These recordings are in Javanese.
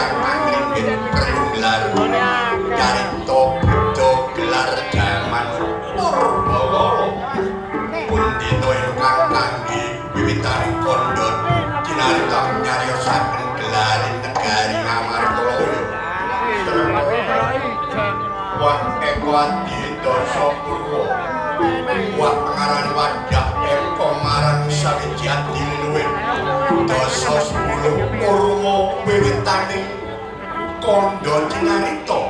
ingkang angringgit pergelar carita buddha gelar jaman purba pundhita ingkang kangge wiwitaning kondhon cinarita nyariosaken gelaring negari Ngamartalaya wah eko adi dasa purwa wah pengaran wadah eko marang sawiji adi luwih dasa 10 purwa wiwitaning kondhon cinarita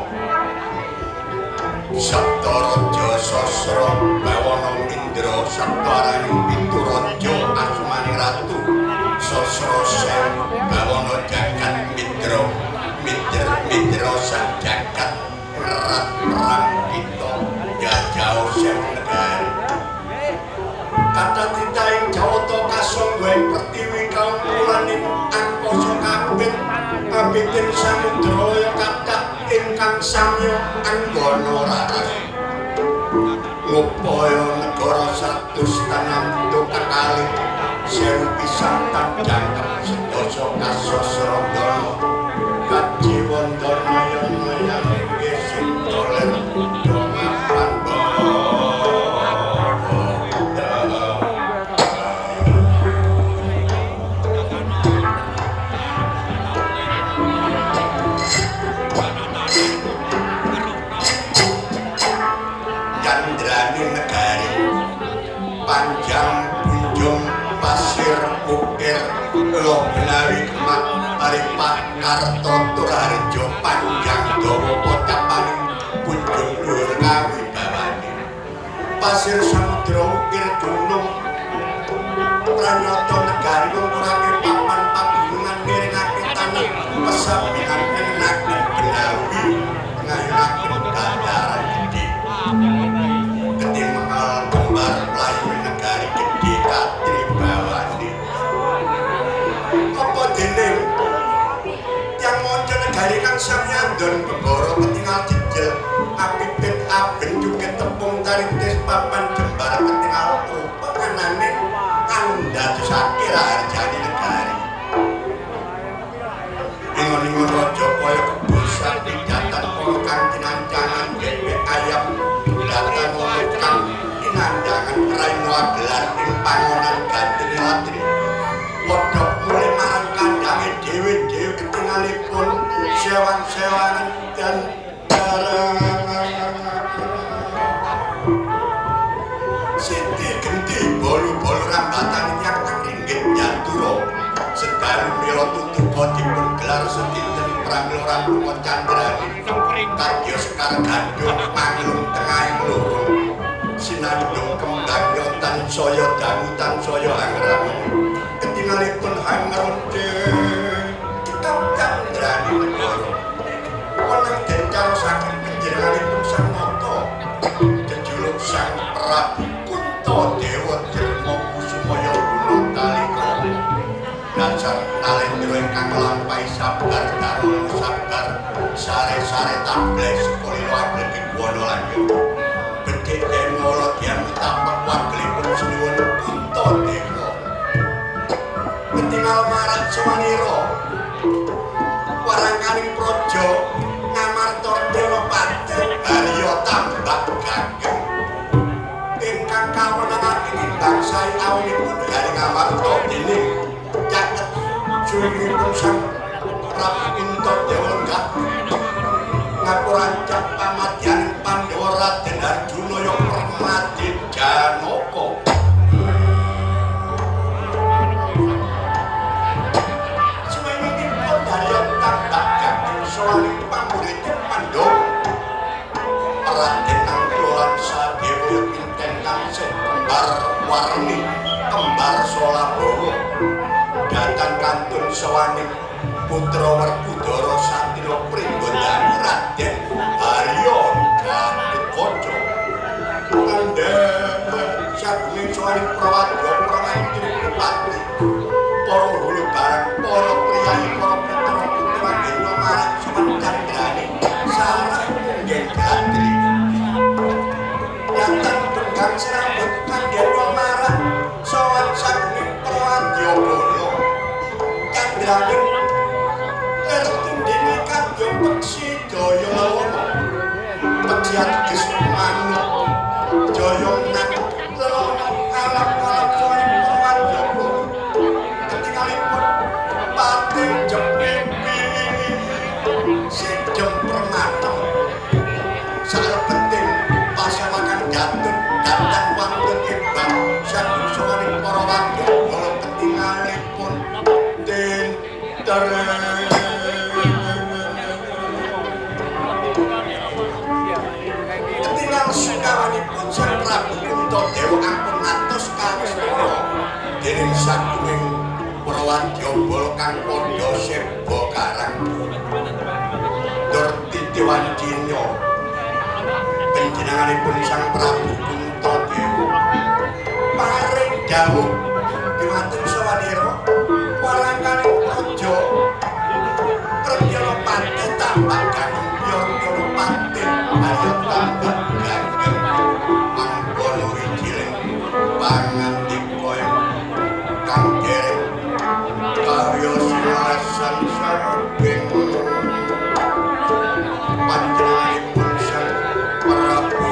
Sabda Raja Sasra Bawana Indra Sabdaraning Pituraja Asmaning Ratu Sasra Sen Bawana Jagat Mitra Sajagat Rat Perang Kita Jajao Sen Negari Kata titaing Jawata kasanggaing pertiwi kaum kulaning angkasa kabeh kabitin Samudraya kathah ingkang samya anggana raras ngupaya negara satus tanam kakali sewu pisan jangkep sedasa kasasrandana kajiwandana yang gesing doler dongapan panjang kunjung pasir ukir lo benawi kemak paripat karto turharjo panjang dawa pocapaning kunjung dhuwur kawibawani pasir samudra ukir gunung pranyata negari ngurake papan pagunungan miringake tanah pesabihan enake benawi ngayunake dataran gedhe gedhe mahal kembar mlayu negari gedhe katribawani apa dening yang monco negari kang samyandon bebara ketingal jejel apipit aben juket tepung tarintis papan jembar ketingal rupa kanane andadosake raharjane negari ingon-ingon raja kaya kebosan dijatan kaya kang kinancangan bebek ayam datan kang inandangan raina gelar ing pangonan gantine latri wedhok mulih marang kandange dhewe-dhewe ketingalipun sewan-sewanan dan Siti genti bolu-bolu rambatan yang ringgit nyandura sedaru mila tutuka dipun gelar setinten pramila Rama Candrani kadya sekar gandung manglung tengahing loro sinandung kembang nyotan saya dangu tansaya angrangi ketingalipun hangronde kitab Candrani negara wenang den carosaken panjenenganipun sang nata jejuluk sang Prabu Kuntadewa Derma Kusumaya Gunung Kalika dasar nalendra ingkang nglampahi sabar darana sabar sare-sare tableh sekolilo aglek wana lanjut bedhek demala dian tapak wagelipun sinuwun Kuntadewa ketingal marak sawanira warangkaning praja Ngamartadewa Pati Harya tambah gageng ingkang kawenangaken bangsa awunipun Hari Ngamarta dening caket junipun sang Prabu Kuntadewa lenggah ngapurancap pamadyan Pandhawa Raden Arjuna yang permadi Janaka suwenipun Harya tambah gageng sawaning pamuridipun Pandhawa Raden Anggolan Sadewa pinten tansih kembar warni kembar Solabawa datang kantun sawaning putra Werkudara Satya Pringgondani Raden Harya Gatotkaca kandha saguning sawaning prawadya pramantri Bupati para hulu barang para priyayi para putra putri dina marang Saman Candrani sareng nggih gantri datang tunggang serambut kandhana marang sawan saguning prawadya bala Candraning lereng tindine wasiat kesmanuk joyongan lelono alap-alap soe Prajogo ketingalipun pati jepipi sijem permatem salebeting pasawakan gatun datang wonten ibang sadusaning para wadya kala ketingalipun tintere ketingal sukawanipun Sang Prabu Kuntadewa ampun ngantos kawistara dening sakuning para wadya bala kang padha seba karang dur titiwancina panjenenganipun Sang Prabu Kuntadewa paring dawuh dumateng sawanira warangkaning praja Prenjana Pati tambah gagem Yordana Pati ayo tambah gagem mangkono wijiling pangandika kang dereng karya sinasan saking panjenenganipun Sang Prabu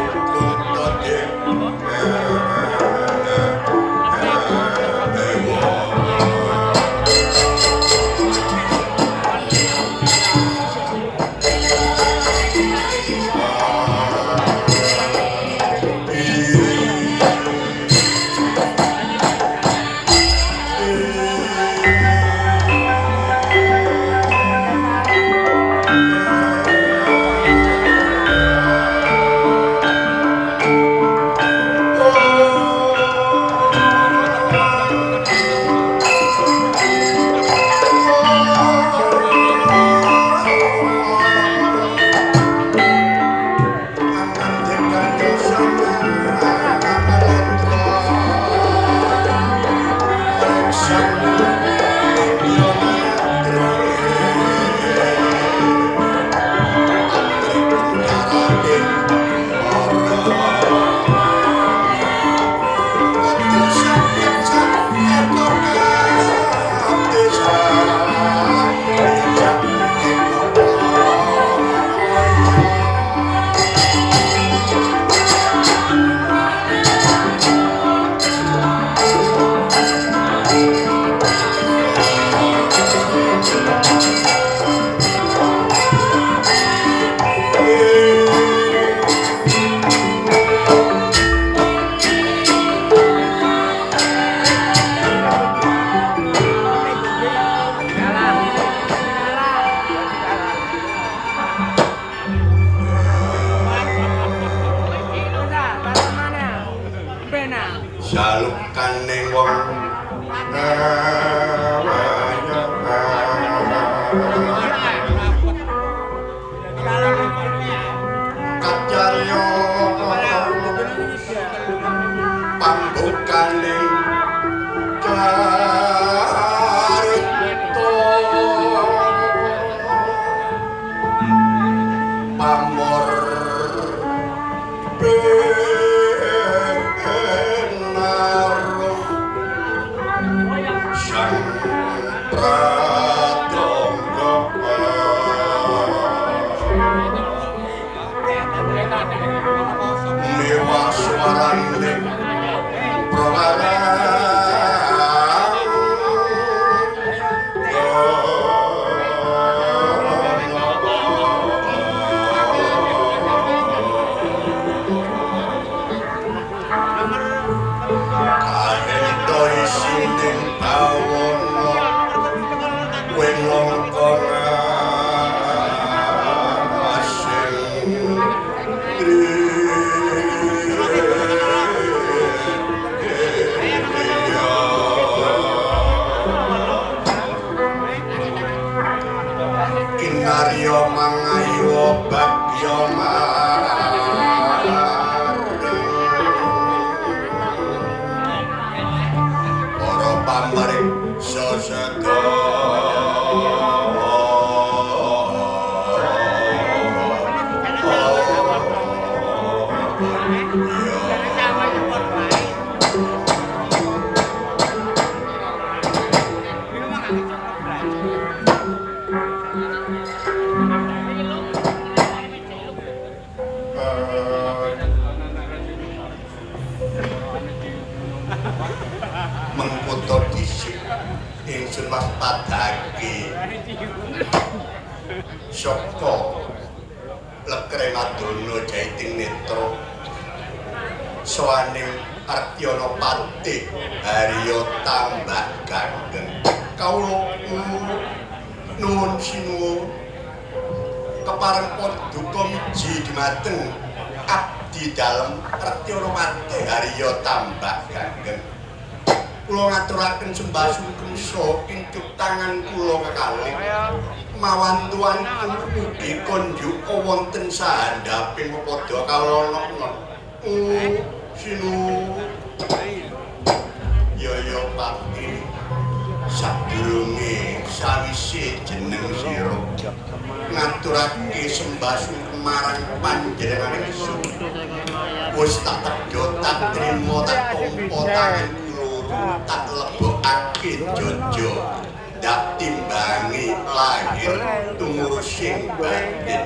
jalukaning wong kacarya pambukaning carita pamor Kinarya mangayu bagya para pamariksa saka Lekre Madonna Jaiting Netra sawaning Artyana Patih Harya tambah gandeng kawula nuwun sinuwun kepareng paduka miji dumateng abdi dalem Artyana Patih Harya tambah gandeng kula ngaturaken sembah sungkem saha kinjuk tangan kula kekalih mawantuan mugi konjuka wonten sahandhaping padha kawula sinu ya Pati sadurunge sawise jeneng sira ngaturake sembah sungkem marang panjenengan ingsun wis tak tedha tak trima tak tampa tangan kula tak lebokake jojo dak timbangi lahir tumurus sing batin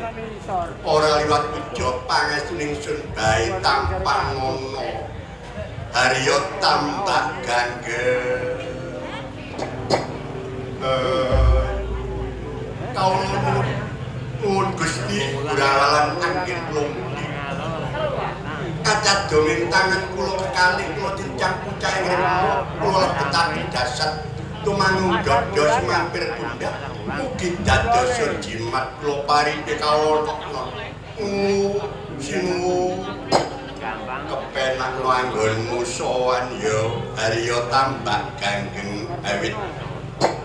ora liwat puja pangestuning sun bae tanpa ngono Harya tambah gandeng kawula nuwun Gusti Burawalan anggen plumpi kacadonging tangan kula kekalih kula cincang pucah ing kula lebetaken dasar tumanung dodo semampir pundak mugi dados jimat kula paringi kawula sinu kepenak anggonmu sowan ya Harya tambah gandeng awit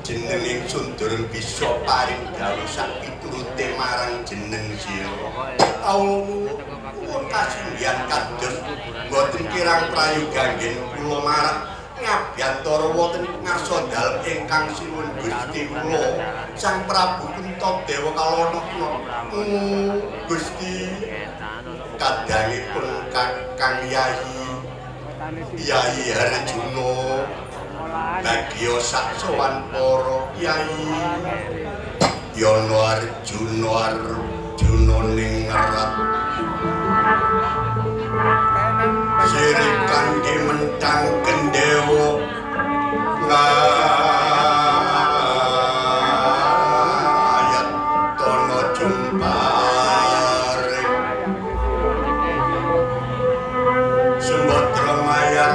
jeneng ingsun durung bisa paring dawuh sak piturute marang jeneng sira kawula kasinggihan kados boten kirang prayoga anggen kula marang ngabiyantara wonten ngarsa dalem ingkang sinuwun Gusti kula Sang Prabu Kuntadewa kalonokna Gusti kadangipun Kakang Yayi Harjuna bagya sak sowan para Yayi Yana Arjuna ning ngerat siri kangge mentang gendewa ngayat tono jumpare Sumbadra mayar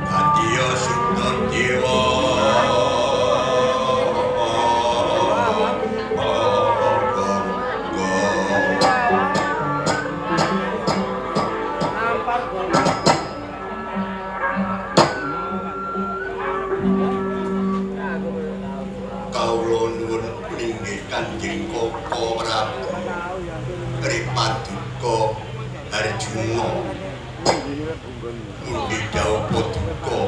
Kadya Sukta Dewa Kanjeng Koko Prabu Ripaduka Harjuna mugi dawuh paduka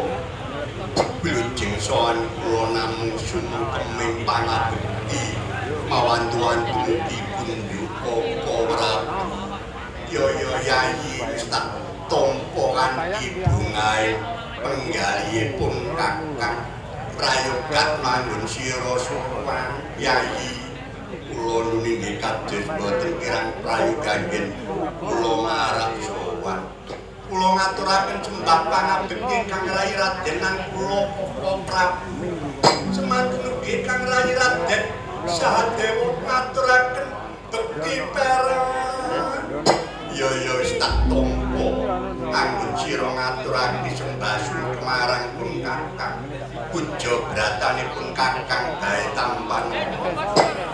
blujeng sowan kula namung sumekeming pangabekti mawantuan mugi kunjuk Koko Prabu ya Yayi wis tak tampa kanthi bungahe penggalihipun Kakang prayogat manggon sira sowan Yayi kula nuninggi kados boten kirang prayoga anggen kula marang sowan kula ngaturaken sembah pangabekti Kang Rai Raden kula Prabu semanten ugi Kang Rai Raden Sahadewa ngaturaken bekti perang ya wis tak tampa anggun sira ngaturake sembah sungkem marang pun Kakang puja bratanipun Kakang Bae Tampan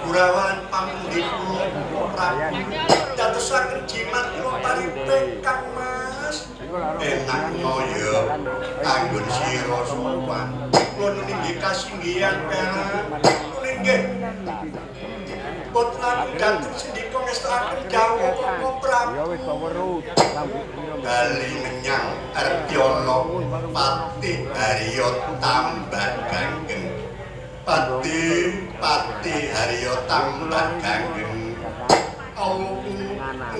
Burawalan pamundi kula Prabu dadosaken jimat kula paring Kang Mas enak ya anggun sira sowan kula ninggi kasinggihan perang nggih boten aku jantung sendika ngestakaken dawuh Koko Prabu bali menyang Artyana Patih Harya tambah gandeng Patih Harya tambah gandeng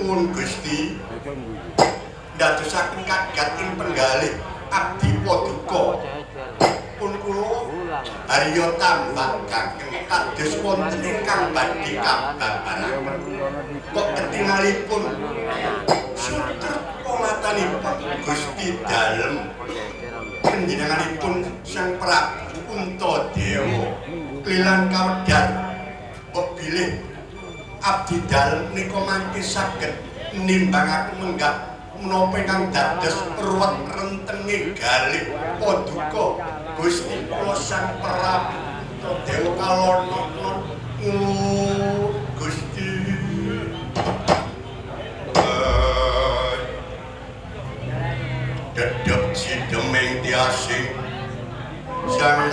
nuwun Gusti dadosaken kagat ing penggalih abdi paduka pun kula Harya tambah gandeng kados wonten ingkang badhe kababaran kok ketingalipun sutrep olatanipun Gusti dalem panjenenganipun Sang Prabu Puntadewa klilan kawedar mbok bilih abdi dalem nika mangke saged nimbangaken menggah menapa ingkang dados ruwet rentenge galih paduka Gusti kula Sang Prabu Puntadewa kalono Gusti dedep sideming tiasing sang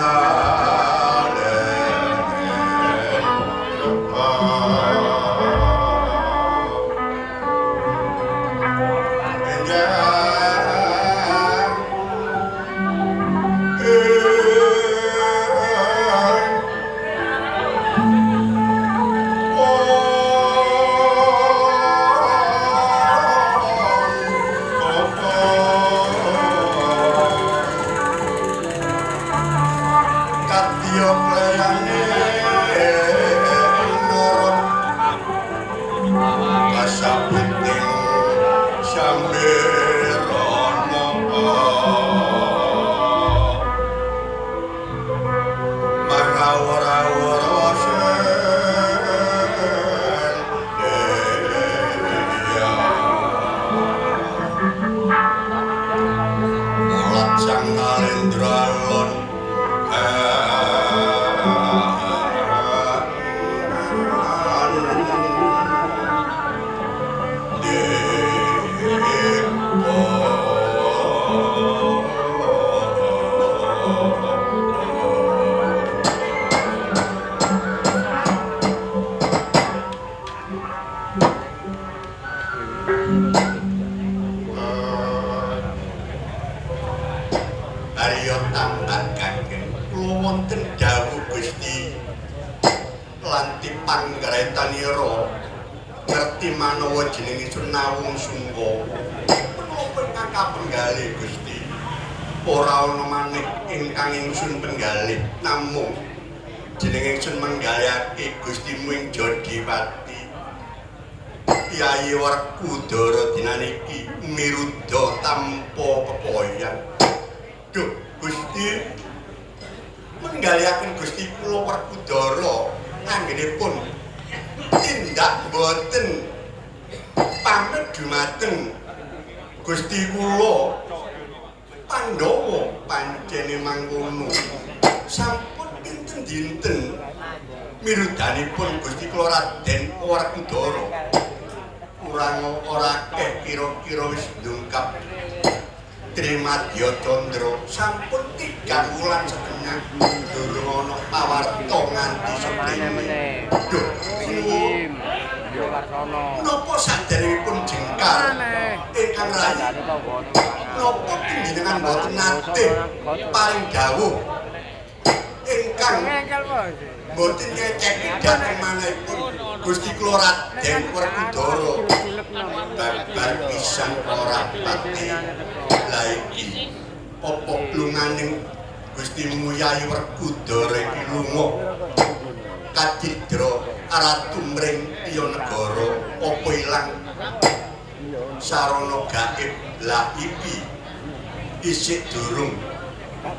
isih durung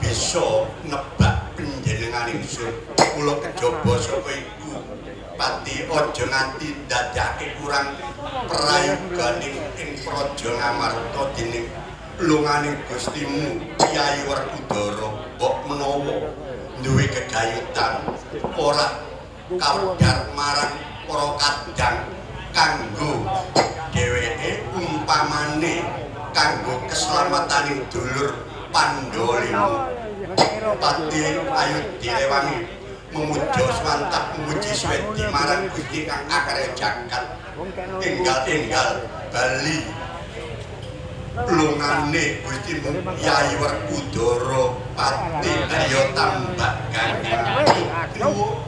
bisa nebak panjenengan ingsun kula kejaba saka iku pati aja nganti ndadekake kurang prayoganing ing praja Ngamarta dening lunganing Gustimu Kyai Werkudara mbok menawa duwe gegayutan ora kawedhar marang para kadang kanggo dheweke umpamane kanggo keselamataning dulur Pandolimo pati ayu direwangi memuja swantah memuji swedi marang Gusti kang akare jagat enggal-enggal bali lungane Gustimu Kyai Werkudara pati ayo tambah ganggu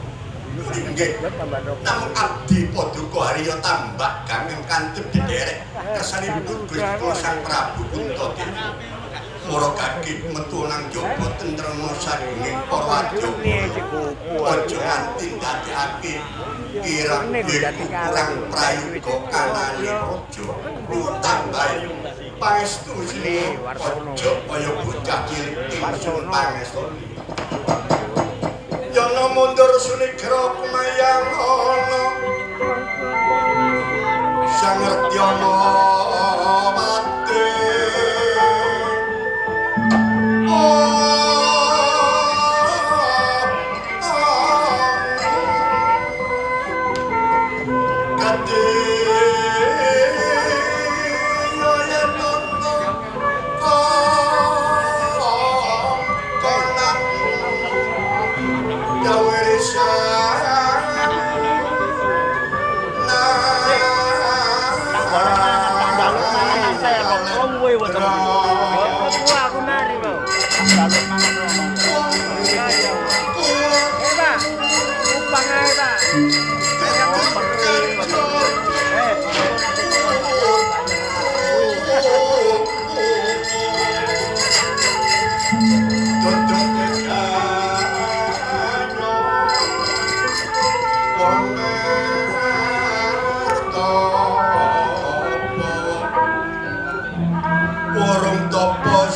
inggih namun abdi paduka Arya tambah ganggu kantep dederek kersanipun Gusti Sang Prabu Puntadewa Para kaki metu nang jaba tentrem sagenging para wadya. Aja nganti ndadekake kira kurang prayoga kanane raja. Tambah pangestu sini aja kaya bocah cilik ingsun pangestu. Yana mundur sunigra kumayang ana sang Retyana mati. Aku nari, Bang. Pak. Upang ae, Pak. Warung topo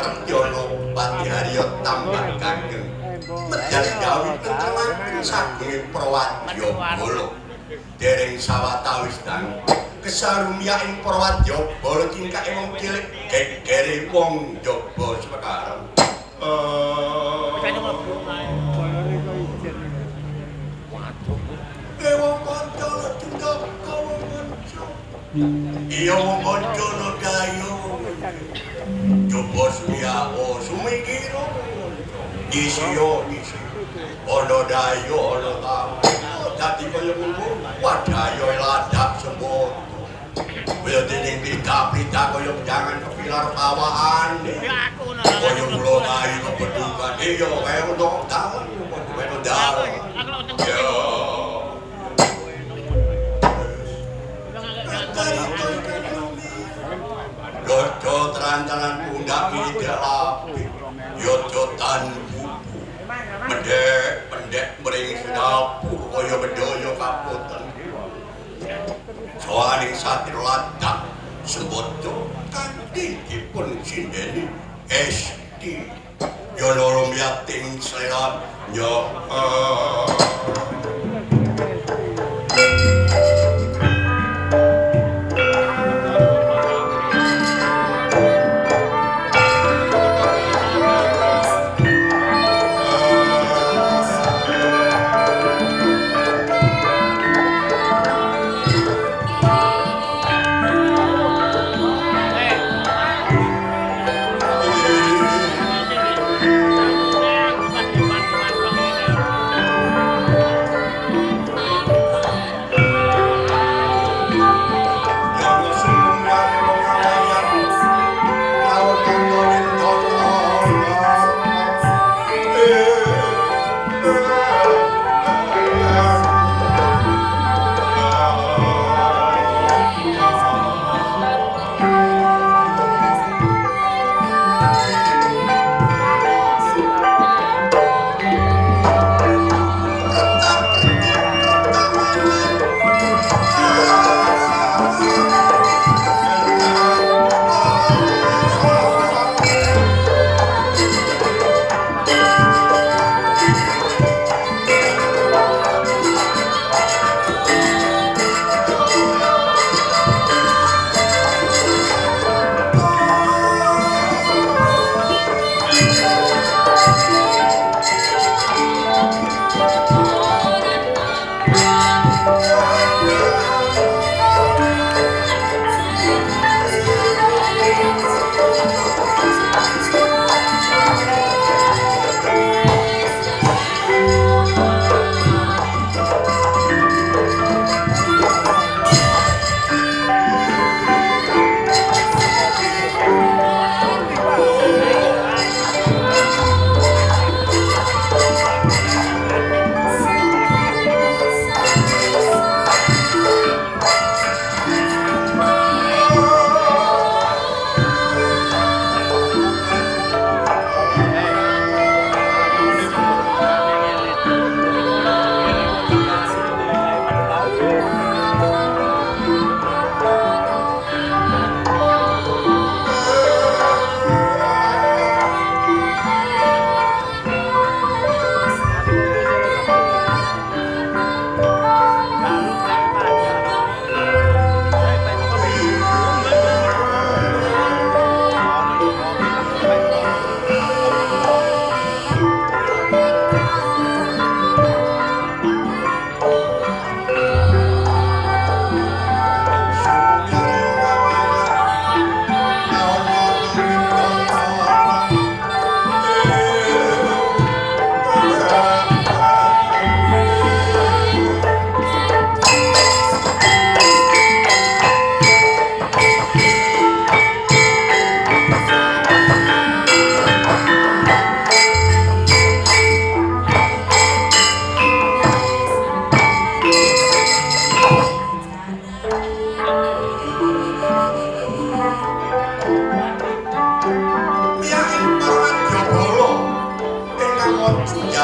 Retyana Pati Harya tambah kageng medal gawi tentremaken saking prawadya bala dereng sawatawis dang kesarumyaing prawadya bala tingkake wong cilik gegere wong njaba sekarang wong kanca tindak wong kanca iya wong kanca dayo coba suya sumikiro isyo ono dayo ono tamu dadi kaya ngono wadayo ladap semut kaya dening pita-pita kaya jangan kepilar tawaan kaya mulo ayu kebedukan iya kaya ono dalan kaya dalan ya Yojo terancanan pundak tidak lapi Yojo tan bubu Pendek mering sedapur Kaya bedoyo kaputan Soaling satir ladak Sebodo kanti dipun sindeni Esti Yonolom yating selat Yo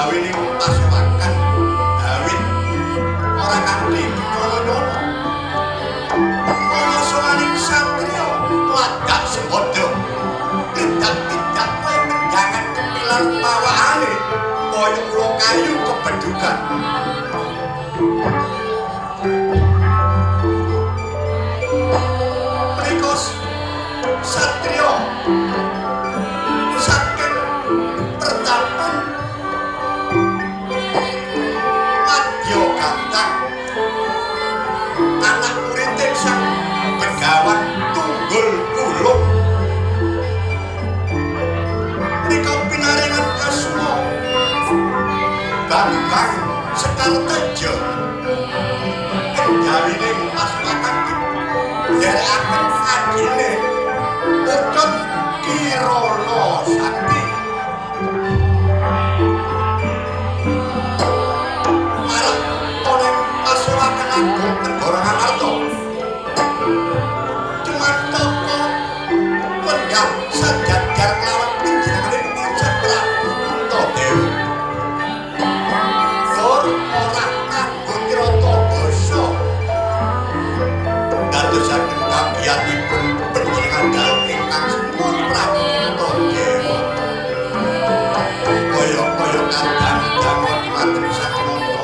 gawening pasewakan Dawit ora kanthi nyono-nyono ana sowaning satriya ladak sembodo tidak kowe menjangan kepilar pawakane kaya kula kayu kebedukan mrikos satriya saking pertapan Madya Gantang anak muriding sang Begawan Tunggul Kulung nika pinaringan asma Bambang Sekartejo kendhawining pasewakan nderekaken adine Ucut Kirana Sakti marang oning pasewakan agung negara Ngamarta Cemantaka wenggah sajajar kelawan panjenenganing Gusti Prabu Kuntadewa Lor ora kanggo tirata basa dadosaken kagiyatipun panjenengan dalem ingkang sepuh Prabu Kuntadewa kaya kadang-kadang matur sakunata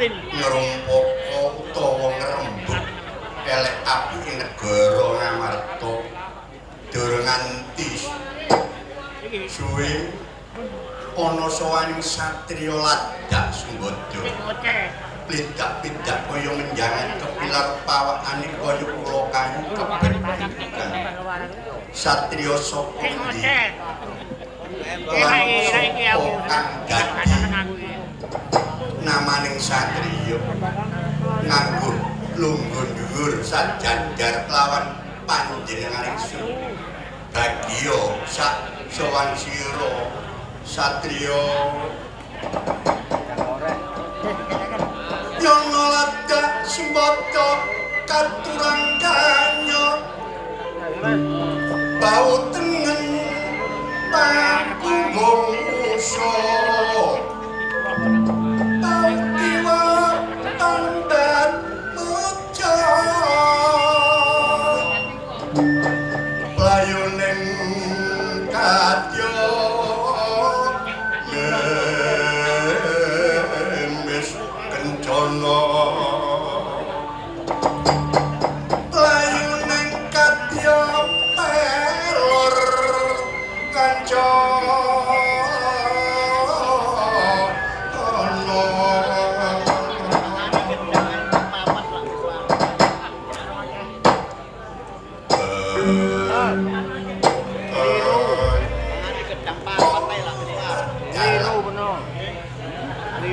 ngrumpaka utawa ngrembug elek apike negara Ngamarta durung nganti suwe ana sawaning satriya ladak Sembada pidak-pidak kaya menjangan kepilar pawakane kaya kula kayu kebet-bedukan satriya sapa endi kang dadi namaning satriya nganggo lungguh dhuwur sajajar kelawan panjenengan ingsun bagya sak sowan sira satriya yono ladak sembata katurang kanya bau tengen panggung uso bau kiwa tandat muja playuning kadya memes kencana playuning kadya pelor kancana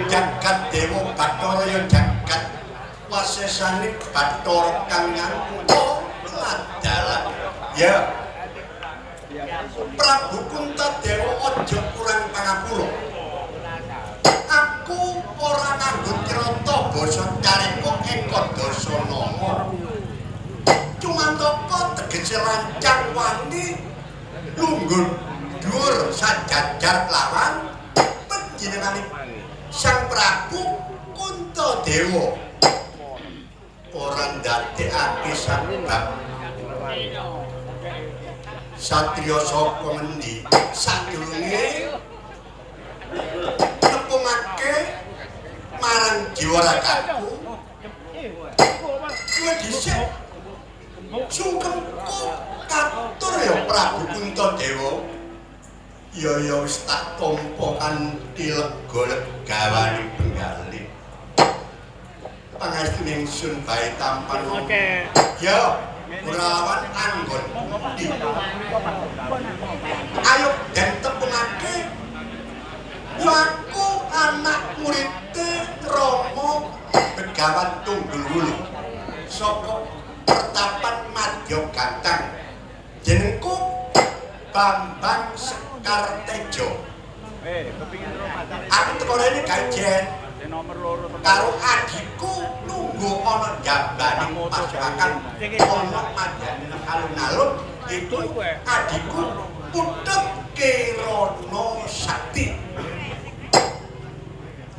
jagat dewa Bathara ya jagat wasesane Bathara kang nganto ladalan ya Prabu Kuntadewa aja kurang pangapura aku ora nganggo krata basa careka eka dasanama cumantaka tegese lancang wani lungguh dhuwur sajajar lawan panjenenganipun Sang Prabu Kuntadewa ora ndadekake sabab satriya saka ngendi sadurunge nepungake marang Jiwarakaku kuwi dhisik sungkemku katur ya Prabu Kuntadewa ya wis tak tampa kanthi lega-legawane penggalih pangestune ingsun bae tampan ya ora lawan anggon pundi ayo den tepungake ya aku anak muridé Rama Begawan Tunggulwulu saka Pertapan Madya Gantang jenengku Bambang Kartejo. Aku teko rene gajen. Karo adikku nunggu ana jabane pasukan ana madane alun-alun itu adikku Putut Kirana Sakti.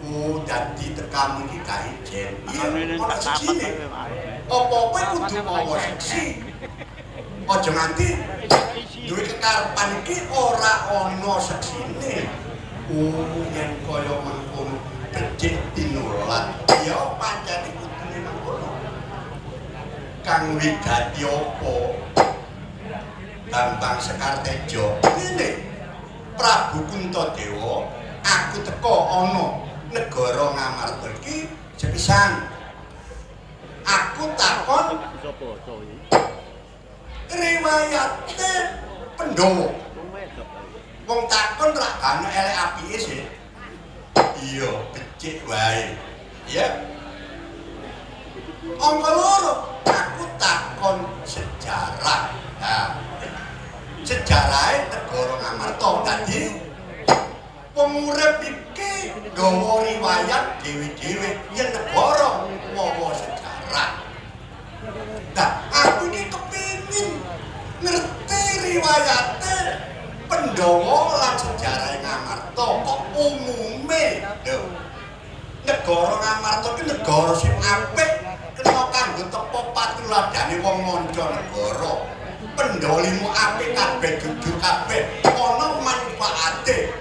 Oh, dadi tekamu iki gajen. Iya, ana seksine. Apa-apa kudu mawa seksi. Aja nganti duwe kekarepan iki ora ana seksine. Yen kaya mangkono becik tinulat ya pancen kudune mangkono. Kang wigati apa? Bambang Sekartejo. Ngene. Prabu Kuntadewa, aku teko ana negara Ngamarta iki sepisan. Aku takon riwayate Pandhawa. Wong takon rak ana elek apike sih. Iya, becik wae. Ya. Angka loro, aku takon sejarah. Nah, sejarahe negara Ngamarta dadi wong urip iki nggawa riwayat dhewe-dhewe yen negara mawa sejarah. Nah, aku iki kepingin ngerti riwayate Pandhawa lan sejarah Ngamarta kok umume lho. Negara Ngamarta iki negara sing apik kena kanggo tepa patuladane wong manca negara. Pandhawa limo apik kabeh jujur kabeh ana manfaate.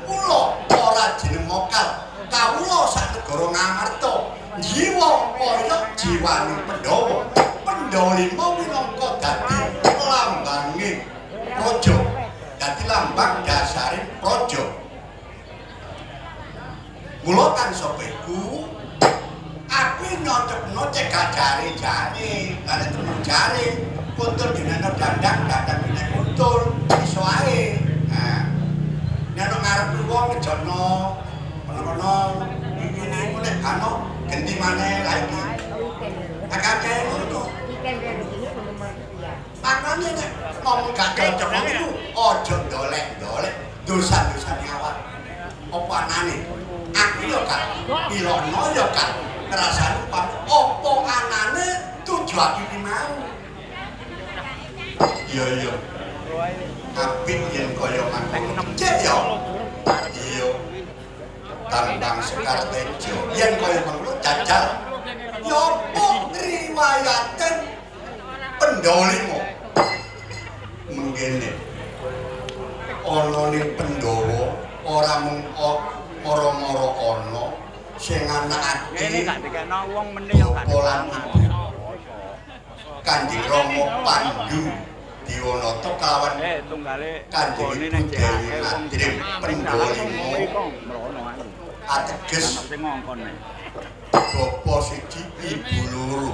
Kula ora jeneng mokal. Kawula sak negara Ngamarta jiwa kaya jiwane Pandhawa. Pandhawa limo minangka dadi lambange praja. Dadi lambang dasare praja. Mula kan sapa iku aku nyocokno cekak jare-jare, lan temen jare kuntul dinane dandang dine kuntul iso ae. Nah, nek ngarep wong ngejono ana iki nek ana genti maneh lha iki. Akake ngono. Makanya nek ngomong gak cocok itu ojo dolek-dolek dosa-dosane awak. Apa anane? Aku yo gak ilono yo gak ngrasani apa anane tuju aku iki mau. Iya. Apik yen kaya mangkono. Cek yo. Iya. Tambang Sekar Tejo. Yen kaya mangkono jajal. Yo apa riwayaten Pendolimo. Mengene. Ana ning Pandhawa ora mung moro-moro ana sing anakake Ini gak dikena wong meneh yo gak dipangan. Kanjeng Rama Pandhu Diwanata kelawan tunggale Kanjeng Ibu Dewi Madrim Pendolimo ateges sing ngongkon. bapa siji ibu loro.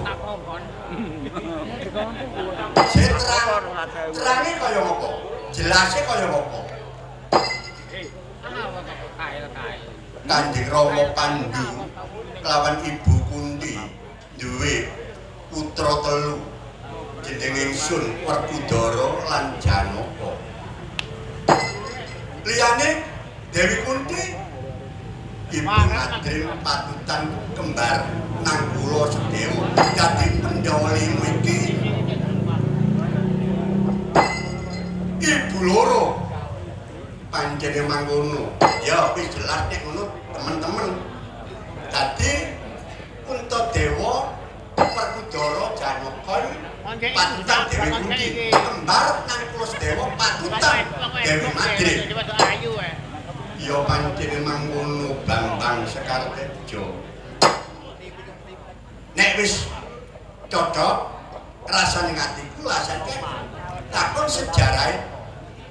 Terange kaya ngopo? Jelase kaya ngopo? Kanjeng Rama Pandhu kelawan Ibu Kunti duwe putra telu jenenge Ingsun Werkudara lan Janaka. Liyane Dewi Kunti Ibu Madrim patutan kembar Nanggula Sedewa dadi Pandhawa limo iki ibu loro pancene mangkono. Ya wis jelas nek ngono teman-teman. Dadi Puntadewa Werkudara Janaka patutan Dewi Kunti kembar Nanggula Sedewa patutan Dewi Madrim. Ya pancene mangkono Bambang Sekar Tejo. Nek wis cocok rasane atiku rasane takon sejarahe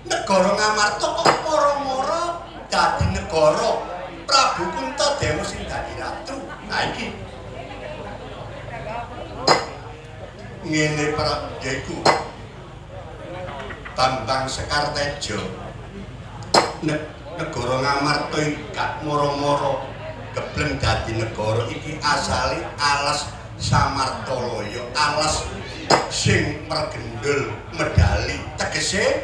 negara Ngamarta kok moro-moro dadi negara Prabu Puntadewa sing dadi ratu. Nah iki ngene para yaiku Bambang Sekar Tejo. Negara Ngamarta iki gak moro-moro gebleng dadi negara iki asale alas Samartalaya, alas sing mergendul medali tegese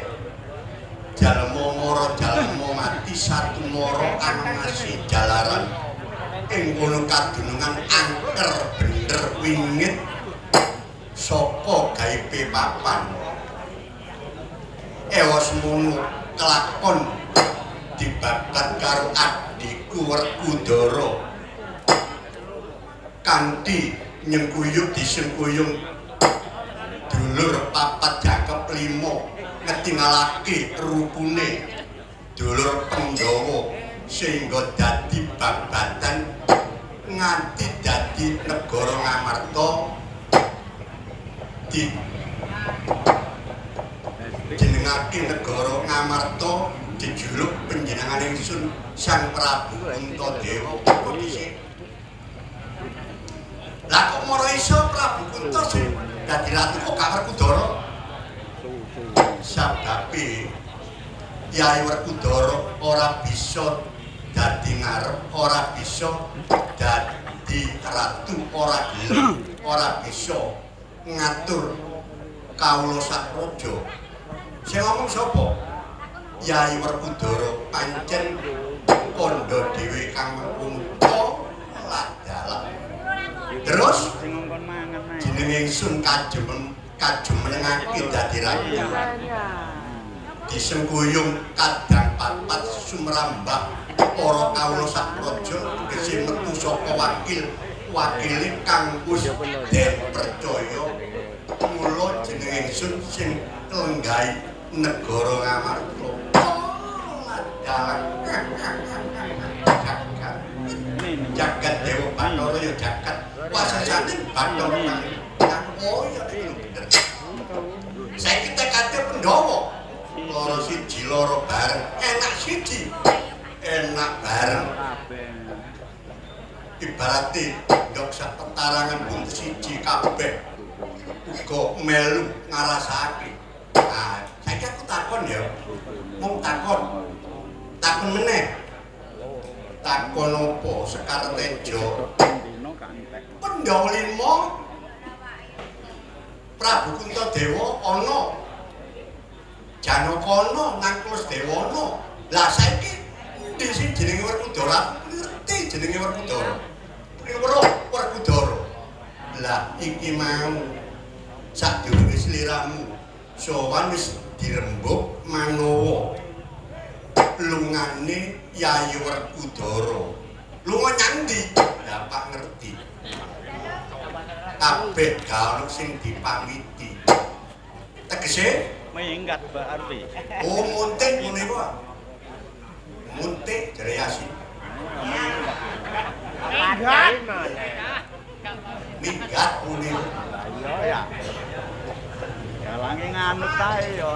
jalma mara jalma mati satu mara angasi jalaran ing kono kadunungan angker bener wingit saka gaipe papan ewas mono kelakon dibabat karo adhiku Werkudara kanthi nyengkuyung disengkuyung dulur papat jangkep limo ngetingalake rukune dulur Pandhawa sehingga dadi babatan nganti dadi negara Ngamarta di jenengake negara Ngamarta dijuluk panjenengan ingsun Sang Prabu Puntadewa dhisik. Lah kok moro iso Prabu Kunta sing dadi ratu kok gak Werkudara? Sababe Kyai Werkudara ora bisa dadi ngarep, ora bisa dadi ratu, ora gelem, ora bisa ngatur kawula sak praja. Sing ngomong sapa? Kyai Werkudara pancen kandha dhewe kang mengko ladalah. Terus jenenge ingsun kajumenengake dadi ratu. Disengkuyung kadang papat sumrambah para kawula sak praja tegese metu saka wakile kang wis dipercaya. Mula jenenge ingsun sing lenggahi negara Ngamarta. Jagat Dewa Bathara ya jagat wasasane Bathara. Oh ya bener. Saiki tekade Pandhawa. Loro siji loro bareng, enak siji. Enak bareng. Ibarate ndok sak tetarangan pun siji kabeh. Uga melu ngrasakake. Nah, saiki aku takon ya. Mung takon. Takon meneh. Takon apa Sekar Tejo? Pandhawa lima Prabu Kuntadewa ana. Janaka ana, Nangkusdewa ana. Lah saiki endi sing jenenge Werkudara? Ngerti jenenge Werkudara. Werkudara. Lah iki mau sadurunge sliramu sowan wis dirembug Manowo. Lungane Yayi Werkudara. Lunga nyandi? Lah Pak ngerti. Kabeh gaul sing dipamiti. Tegese minggat Mbak Arti. oh muntik ngene iku. Muntik jare Yasin. Minggat ngene. Iya ya. Ya langi nganut kae yo.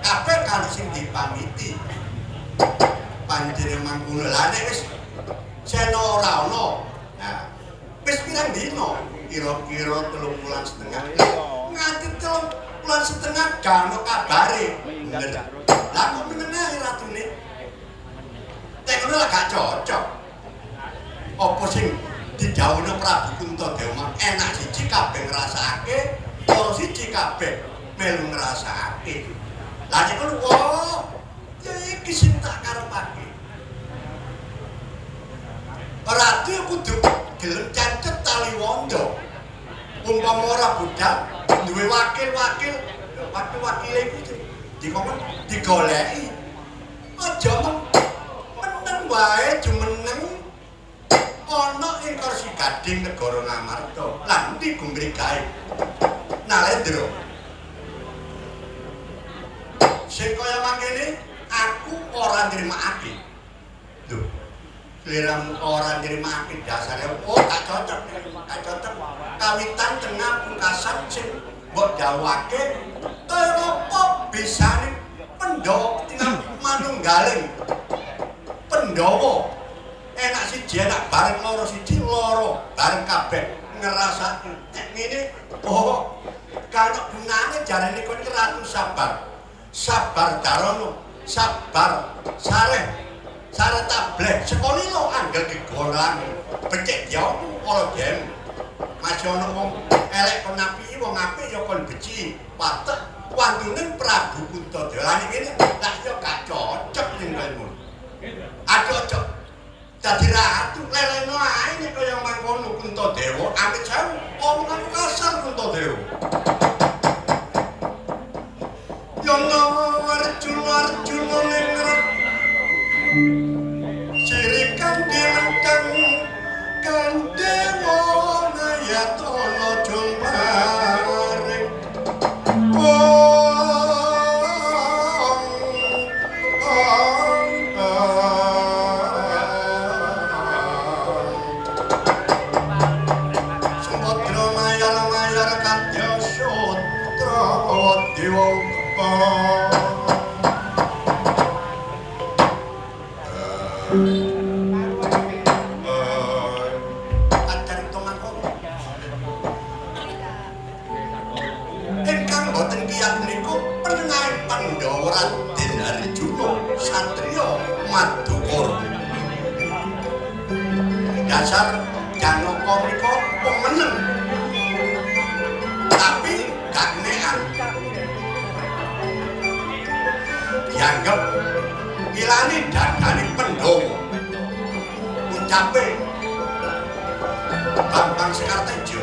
Kabeh gaul sing dipamiti. Panjenengan mangkono. Lah nek wis sena ora ana. Nah, wis pirang dina? Kira-kira 3 bulan setengah. Nganti 3 bulan setengah gak ono kabare. Lah kok menengae ratune? Nek ngono lah gak cocok. Apa sing didhawuhna Prabu Kuntadewa enak siji kabeh ngrasakake, loro siji kabeh melu ngrasakake. Lah nek ngono ya iki sing tak karepake. Ratu kudu gelem cancet tali wondo. Umpama ora budal duwe wakil-wakile iku dikon digoleki. Aja meneng wae jumeneng ana ing kursi gading negara Ngamarta. Lah endi gumri gawe? Nalendra. Sing kaya mangkene aku ora nrimakake. Lho, sliramu ora nrimakake dasare gak cocok. Gak cocok. Kawitan tengah pungkasan sing mbok dawuhake kaya apa bisane Pandhawa tinggal manunggaling Pandhawa. Enak siji enak bareng loro siji loro bareng kabeh ngrasake. Nek ngene kan gunane jarene kowe iki ratu sabar. Sabar Darono, sabar Sareh, Sareh tablek, sekolilo anggel kegolan, becek jauh kalau game. Masih ono wong elek kon napi, wong apik ya kon beci, patek, wandune Prabu Kuntadewa. Lah ngene, lah ya gak cocok ning kowe. Aduh cocok. Dadi ratu leleno ae nek kaya mangkono Kuntadewa, amit sewu omongan kasar Kuntadewa. Yono Arjuna nengret sirikan dimenteng kan dewa nayatono jombaring Sembadra mayar kadya sutra dewa ingkang boten kiyat niku penengahe Pandhawa Raden Harjuna satriya Madukara. Dasar Janaka menika pemeneng. Tapi gak nekan. Dianggep ilane dadane Pandhawa. Ucape Bambang Sekartejo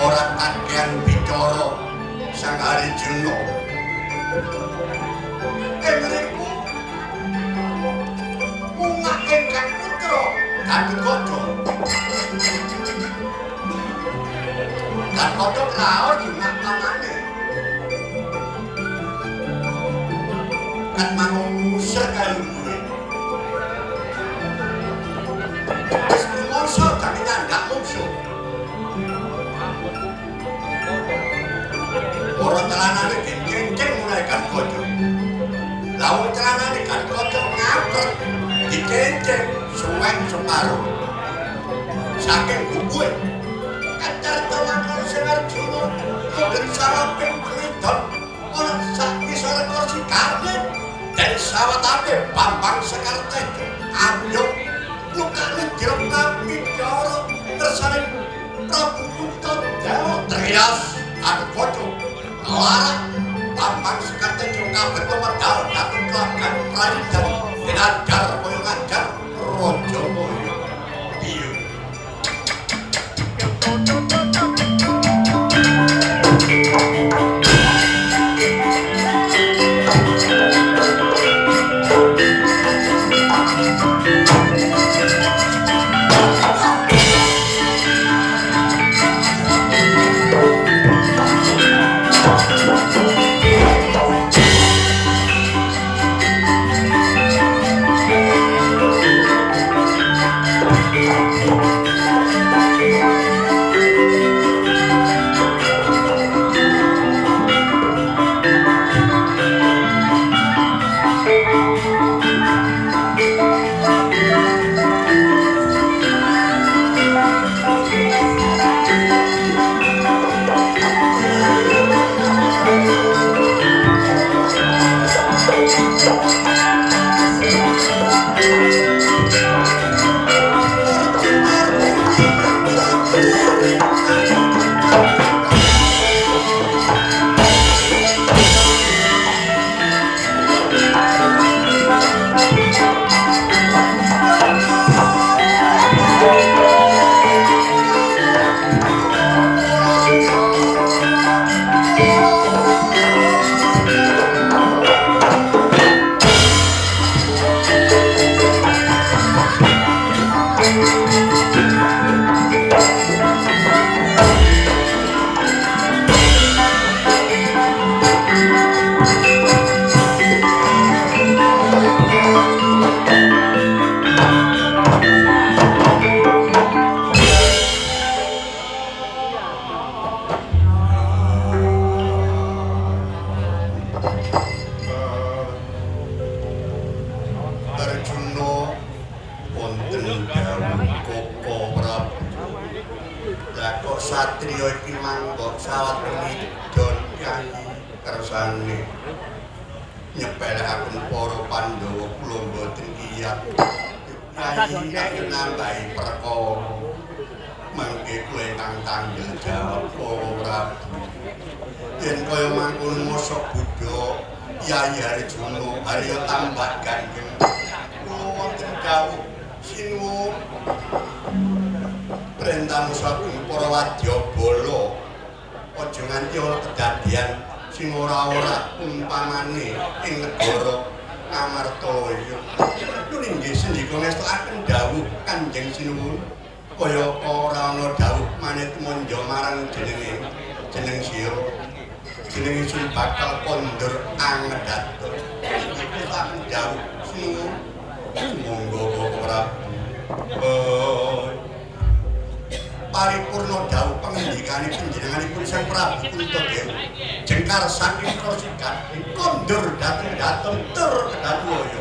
ora kakean bicara Sang Harjuna. Mriku mungak ingkang putra Gatotkaca. Gatotkaca raos jumak pamane. Kan mangusir kaya lumpure. Wis mungsa tapi nyandak mungsuh. Orang celanane kenceng mulai Gatotkaca. Lawan celanane Gatotkaca ngapret dikenceng suweng separuh. Saking kukuhe kacarta mangkon Sang Arjuna mboten saraping ngidot ana sak ngisor kursi gading dan sawetake Bambang Sekartejo ayo lukane direngkapi karo kersane Prabu Kuntadewa. Lara Taman sekatan juga betul medal datang kelakan prajurit Dinajar koyo ngajar Rojo koyo Biung paripurna dawuh pangendikanipun jenenganipun Sang Prabu Kuntadewa jengkar saking krosikan kondur dhateng tur kedatuya